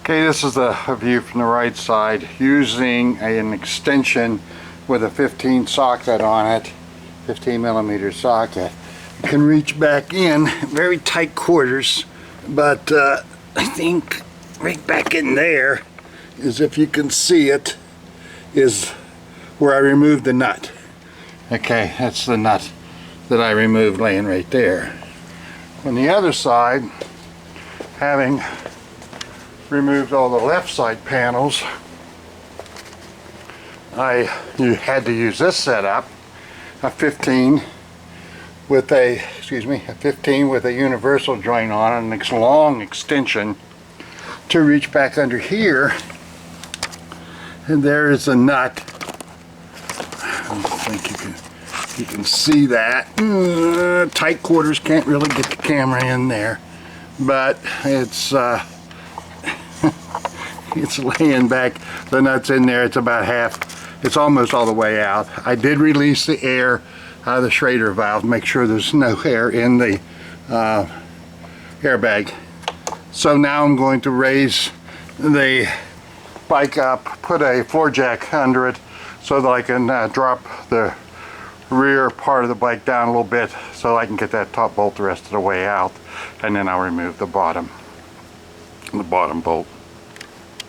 Okay, this is a view from the right side using an extension with a 15 socket on it, 15 millimeter socket. You can reach back in, very tight quarters, but I think right back in there is, if you can see it, is where I removed the nut. Okay, that's the nut that I removed laying right there. On the other side, having removed all the left side panels, you had to use this setup, a 15 with a universal joint on it, a long extension to reach back under here, and there is a nut. I don't think you can see that. Tight quarters, can't really get the camera in there, but it's it's laying back. The nut's in there. It's about half. It's almost all the way out. I did release the air out of the Schrader valve, make sure there's no air in the airbag. So now I'm going to raise the bike up, put a floor jack under it so that I can drop the rear part of the bike down a little bit so I can get that top bolt the rest of the way out, and then I'll remove the bottom bolt.